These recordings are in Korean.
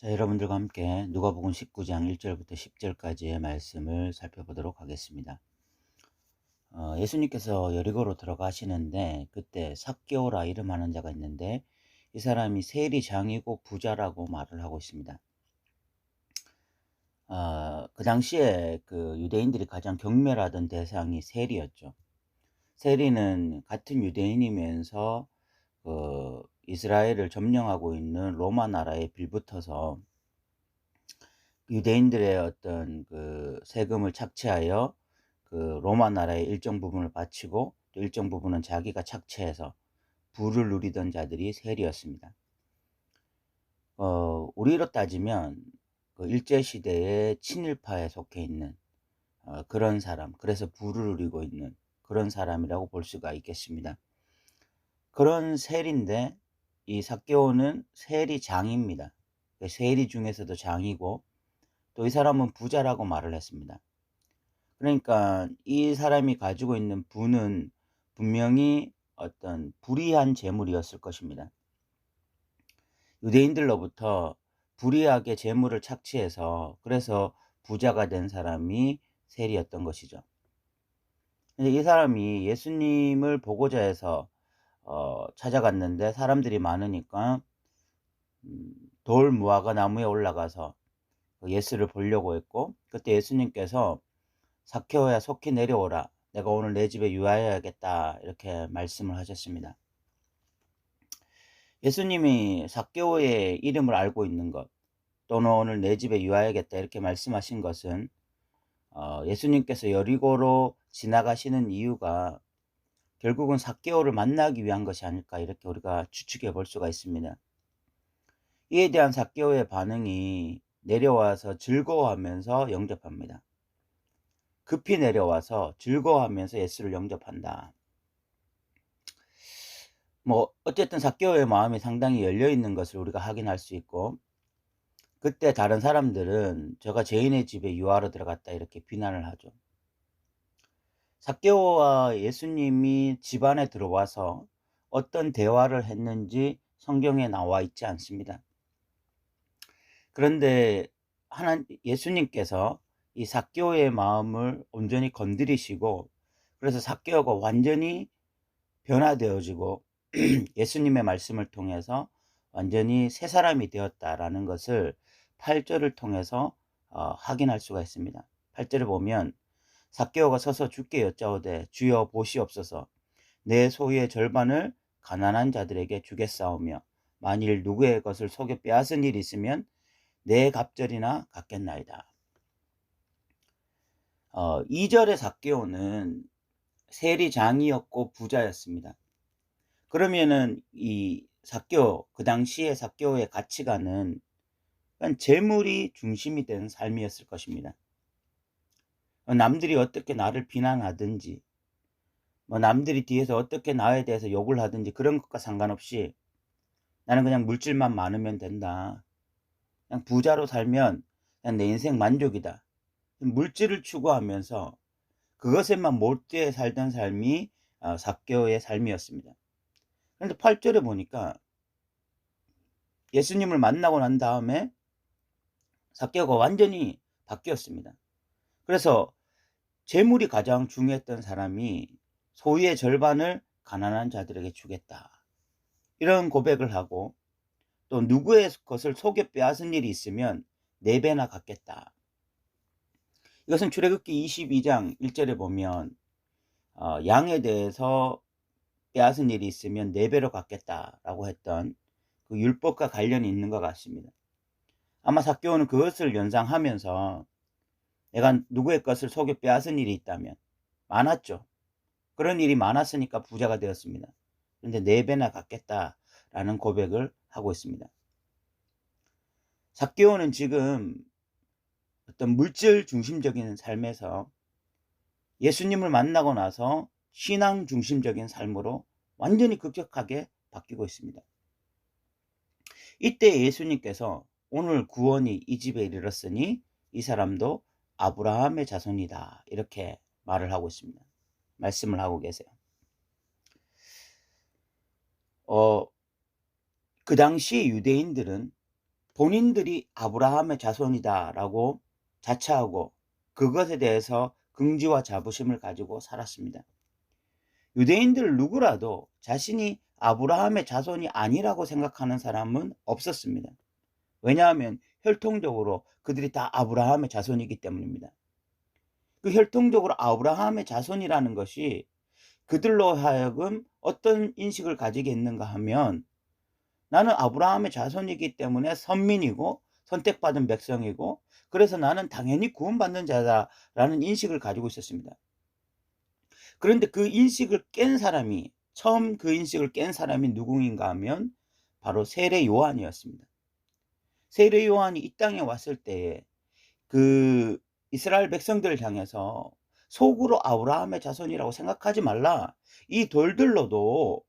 자, 여러분들과 함께 누가복음 19장 1절부터 10절까지의 말씀을 살펴보도록 하겠습니다. 예수님께서 여리고로 들어가시는데 그때 삭개오라 이름하는 자가 있는데 이 사람이 세리장이고 부자라고 말을 하고 있습니다. 그 당시에 그 유대인들이 가장 경멸하던 대상이 세리였죠. 세리는 같은 유대인이면서 이스라엘을 점령하고 있는 로마 나라에 빌붙어서 유대인들의 어떤 그 세금을 착취하여 그 로마 나라의 일정 부분을 바치고 또 일정 부분은 자기가 착취해서 부를 누리던 자들이 세리였습니다. 우리로 따지면 그 일제 시대의 친일파에 속해 있는 그런 사람, 그래서 부를 누리고 있는 그런 사람이라고 볼 수가 있겠습니다. 그런 세리인데 이 삭개오는 세리장입니다. 세리 중에서도 장이고 또 이 사람은 부자라고 말을 했습니다. 그러니까 이 사람이 가지고 있는 부는 분명히 어떤 불의한 재물이었을 것입니다. 유대인들로부터 불의하게 재물을 착취해서 그래서 부자가 된 사람이 세리였던 것이죠. 근데 이 사람이 예수님을 보고자 해서 찾아갔는데 사람들이 많으니까 돌 무화과 나무에 올라가서 예수를 보려고 했고, 그때 예수님께서 삭개오야 속히 내려오라, 내가 오늘 내 집에 유하여야겠다, 이렇게 말씀을 하셨습니다. 예수님이 삭개오의 이름을 알고 있는 것, 또는 오늘 내 집에 유하여야겠다 이렇게 말씀하신 것은 예수님께서 여리고로 지나가시는 이유가 결국은 삭개오를 만나기 위한 것이 아닐까, 이렇게 우리가 추측해 볼 수가 있습니다. 이에 대한 삭개오의 반응이 내려와서 즐거워하면서 영접합니다. 급히 내려와서 즐거워하면서 예수를 영접한다. 어쨌든 삭개오의 마음이 상당히 열려 있는 것을 우리가 확인할 수 있고, 그때 다른 사람들은 저가 죄인의 집에 유하러 들어갔다 이렇게 비난을 하죠. 삭개오와 예수님이 집 안에 들어와서 어떤 대화를 했는지 성경에 나와 있지 않습니다. 그런데 예수님께서 이 삭개오의 마음을 온전히 건드리시고, 그래서 삭개오가 완전히 변화되어지고 예수님의 말씀을 통해서 완전히 새 사람이 되었다라는 것을 8절을 통해서 확인할 수가 있습니다. 8절을 보면 삭개오가 서서 주께 여짜오되 주여 보시옵소서, 내 소유의 절반을 가난한 자들에게 주겠사오며 만일 누구의 것을 속여 빼앗은 일이 있으면 내 갑절이나 갚겠나이다. 2절의 삭개오는 세리장이었고 부자였습니다. 그러면은 이 삭개오, 그 당시의 삭개오의 가치관은 재물이 중심이 된 삶이었을 것입니다. 남들이 어떻게 나를 비난하든지, 남들이 뒤에서 어떻게 나에 대해서 욕을 하든지 그런 것과 상관없이 나는 그냥 물질만 많으면 된다. 그냥 부자로 살면 그냥 내 인생 만족이다. 물질을 추구하면서 그것에만 몰두해 살던 삶이 삭개오의 삶이었습니다. 그런데 8절에 보니까 예수님을 만나고 난 다음에 삭개오가 완전히 바뀌었습니다. 그래서 재물이 가장 중요했던 사람이 소유의 절반을 가난한 자들에게 주겠다, 이런 고백을 하고, 또 누구의 것을 속여 빼앗은 일이 있으면 4배나 갚겠다. 이것은 출애굽기 22장 1절에 보면 양에 대해서 빼앗은 일이 있으면 4배로 갚겠다라고 했던 그 율법과 관련이 있는 것 같습니다. 아마 삭개오는 그것을 연상하면서 내가 누구의 것을 속여 빼앗은 일이 있다면, 많았죠. 그런 일이 많았으니까 부자가 되었습니다. 그런데 4배나 갚겠다라는 고백을 하고 있습니다. 삭개오는 지금 어떤 물질 중심적인 삶에서 예수님을 만나고 나서 신앙 중심적인 삶으로 완전히 급격하게 바뀌고 있습니다. 이때 예수님께서 오늘 구원이 이 집에 이르렀으니 이 사람도 아브라함의 자손이다, 이렇게 말을 하고 있습니다. 말씀을 하고 계세요. 그 당시 유대인들은 본인들이 아브라함의 자손이다라고 자처하고 그것에 대해서 긍지와 자부심을 가지고 살았습니다. 유대인들 누구라도 자신이 아브라함의 자손이 아니라고 생각하는 사람은 없었습니다. 왜냐하면 혈통적으로 그들이 다 아브라함의 자손이기 때문입니다. 그 혈통적으로 아브라함의 자손이라는 것이 그들로 하여금 어떤 인식을 가지게 했는가 하면, 나는 아브라함의 자손이기 때문에 선민이고 선택받은 백성이고 그래서 나는 당연히 구원받는 자다라는 인식을 가지고 있었습니다. 그런데 그 인식을 깬 사람이, 처음 그 인식을 깬 사람이 누구인가 하면 바로 세례 요한이었습니다. 세례 요한이 이 땅에 왔을 때에 그 이스라엘 백성들을 향해서 속으로 아브라함의 자손이라고 생각하지 말라, 이 돌들로도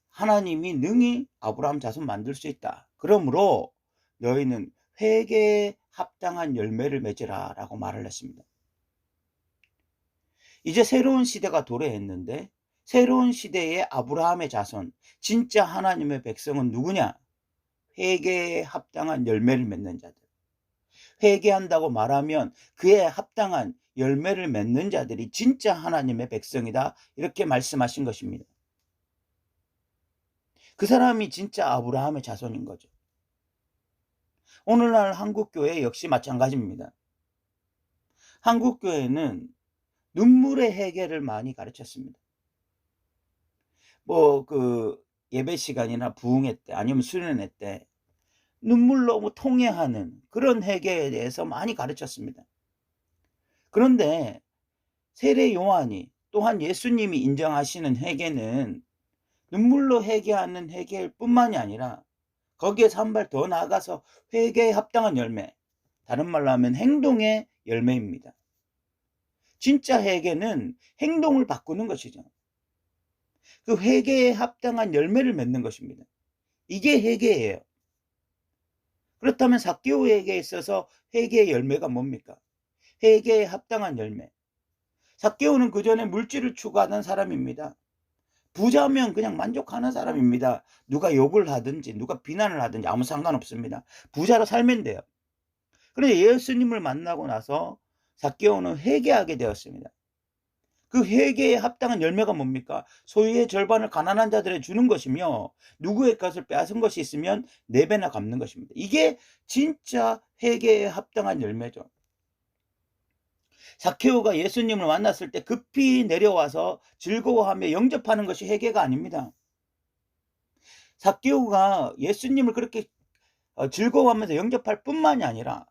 하나님이 능히 아브라함 자손 만들 수 있다. 그러므로 너희는 회개에 합당한 열매를 맺으라 라고 말을 했습니다. 이제 새로운 시대가 도래했는데 새로운 시대의 아브라함의 자손, 진짜 하나님의 백성은 누구냐? 회개에 합당한 열매를 맺는 자들. 회개한다고 말하면 그에 합당한 열매를 맺는 자들이 진짜 하나님의 백성이다, 이렇게 말씀하신 것입니다. 그 사람이 진짜 아브라함의 자손인 거죠. 오늘날 한국교회 역시 마찬가지입니다. 한국교회는 눈물의 회개를 많이 가르쳤습니다. 예배 시간이나 부흥회 때 아니면 수련회 때 눈물로 통회하는 그런 회개에 대해서 많이 가르쳤습니다. 그런데 세례 요한이, 또한 예수님이 인정하시는 회개는 눈물로 회개하는 회개일 뿐만이 아니라 거기에서 한 발 더 나아가서 회개에 합당한 열매, 다른 말로 하면 행동의 열매입니다. 진짜 회개는 행동을 바꾸는 것이죠. 그 회개에 합당한 열매를 맺는 것입니다. 이게 회개예요. 그렇다면 삭개오에게 있어서 회개의 열매가 뭡니까? 회개에 합당한 열매. 삭개오는 그 전에 물질을 추구하던 사람입니다. 부자면 그냥 만족하는 사람입니다. 누가 욕을 하든지 누가 비난을 하든지 아무 상관없습니다. 부자로 살면 돼요. 그런데 예수님을 만나고 나서 삭개오는 회개하게 되었습니다. 그 회개에 합당한 열매가 뭡니까? 소유의 절반을 가난한 자들에 주는 것이며 누구의 것을 빼앗은 것이 있으면 4배나 갚는 것입니다. 이게 진짜 회개에 합당한 열매죠. 삭개오가 예수님을 만났을 때 급히 내려와서 즐거워하며 영접하는 것이 회개가 아닙니다. 삭개오가 예수님을 그렇게 즐거워하면서 영접할 뿐만이 아니라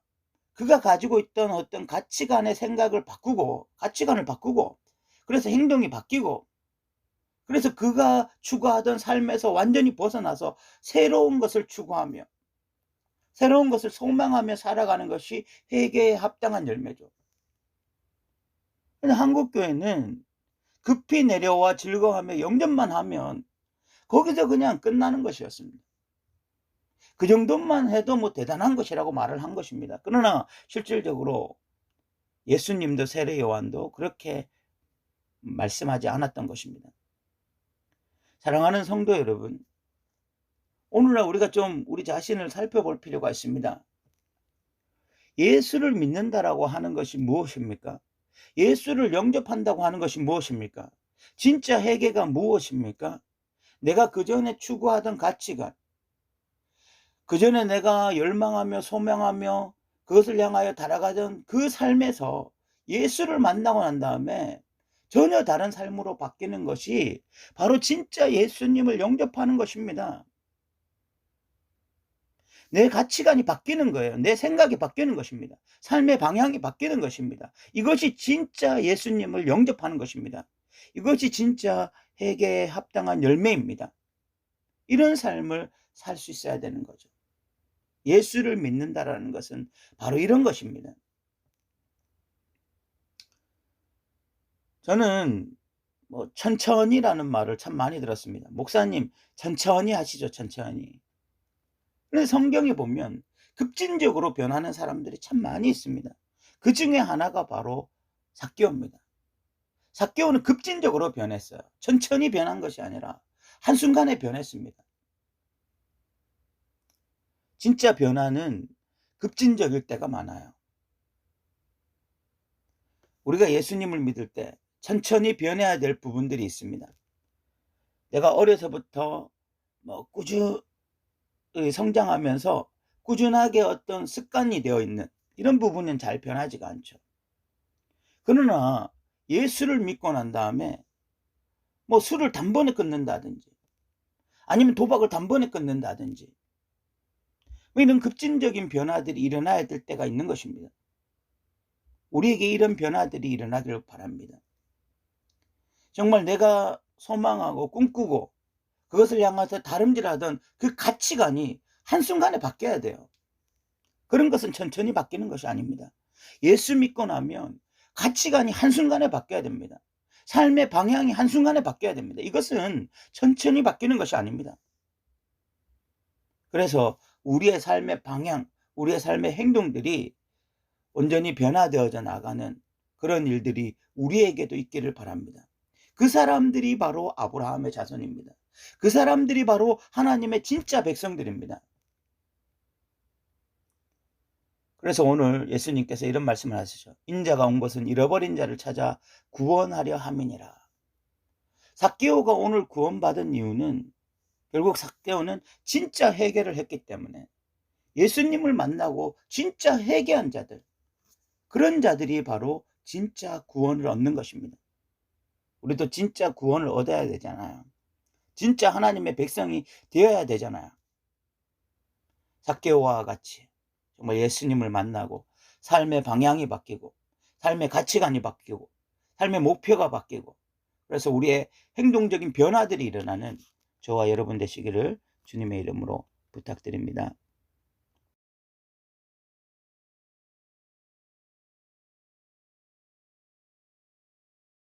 그가 가지고 있던 어떤 가치관의 생각을 바꾸고, 가치관을 바꾸고, 그래서 행동이 바뀌고, 그래서 그가 추구하던 삶에서 완전히 벗어나서 새로운 것을 추구하며 새로운 것을 소망하며 살아가는 것이 회개에 합당한 열매죠. 근데 한국교회는 급히 내려와 즐거워하며 영접만 하면 거기서 그냥 끝나는 것이었습니다. 그 정도만 해도 대단한 것이라고 말을 한 것입니다. 그러나 실질적으로 예수님도 세례 요한도 그렇게 말씀하지 않았던 것입니다. 사랑하는 성도 여러분, 오늘날 우리가 좀 우리 자신을 살펴볼 필요가 있습니다. 예수를 믿는다라고 하는 것이 무엇입니까? 예수를 영접한다고 하는 것이 무엇입니까? 진짜 회개가 무엇입니까? 내가 그전에 추구하던 가치관, 그전에 내가 열망하며 소망하며 그것을 향하여 달아가던 그 삶에서 예수를 만나고 난 다음에 전혀 다른 삶으로 바뀌는 것이 바로 진짜 예수님을 영접하는 것입니다. 내 가치관이 바뀌는 거예요. 내 생각이 바뀌는 것입니다. 삶의 방향이 바뀌는 것입니다. 이것이 진짜 예수님을 영접하는 것입니다. 이것이 진짜 회개에 합당한 열매입니다. 이런 삶을 살 수 있어야 되는 거죠. 예수를 믿는다라는 것은 바로 이런 것입니다. 저는 천천히라는 말을 참 많이 들었습니다. 목사님, 천천히 하시죠, 천천히. 그런데 성경에 보면 급진적으로 변하는 사람들이 참 많이 있습니다. 그 중에 하나가 바로 삭개오입니다. 삭개오는 급진적으로 변했어요. 천천히 변한 것이 아니라 한순간에 변했습니다. 진짜 변화는 급진적일 때가 많아요. 우리가 예수님을 믿을 때 천천히 변해야 될 부분들이 있습니다. 내가 어려서부터 꾸준히 성장하면서 꾸준하게 어떤 습관이 되어 있는 이런 부분은 잘 변하지가 않죠. 그러나 예수를 믿고 난 다음에 술을 단번에 끊는다든지 아니면 도박을 단번에 끊는다든지 이런 급진적인 변화들이 일어나야 될 때가 있는 것입니다. 우리에게 이런 변화들이 일어나기를 바랍니다. 정말 내가 소망하고 꿈꾸고 그것을 향해서 다름질하던 그 가치관이 한순간에 바뀌어야 돼요. 그런 것은 천천히 바뀌는 것이 아닙니다. 예수 믿고 나면 가치관이 한순간에 바뀌어야 됩니다. 삶의 방향이 한순간에 바뀌어야 됩니다. 이것은 천천히 바뀌는 것이 아닙니다. 그래서 우리의 삶의 방향, 우리의 삶의 행동들이 온전히 변화되어져 나가는 그런 일들이 우리에게도 있기를 바랍니다. 그 사람들이 바로 아브라함의 자손입니다. 그 사람들이 바로 하나님의 진짜 백성들입니다. 그래서 오늘 예수님께서 이런 말씀을 하시죠. 인자가 온 것은 잃어버린 자를 찾아 구원하려 함이니라. 삭개오가 오늘 구원받은 이유는 결국 삭개오는 진짜 회개를 했기 때문에 예수님을 만나고 진짜 회개한 자들, 그런 자들이 바로 진짜 구원을 얻는 것입니다. 우리도 진짜 구원을 얻어야 되잖아요. 진짜 하나님의 백성이 되어야 되잖아요. 삭개오와 같이 정말 예수님을 만나고 삶의 방향이 바뀌고 삶의 가치관이 바뀌고 삶의 목표가 바뀌고 그래서 우리의 행동적인 변화들이 일어나는 저와 여러분 되시기를 주님의 이름으로 부탁드립니다.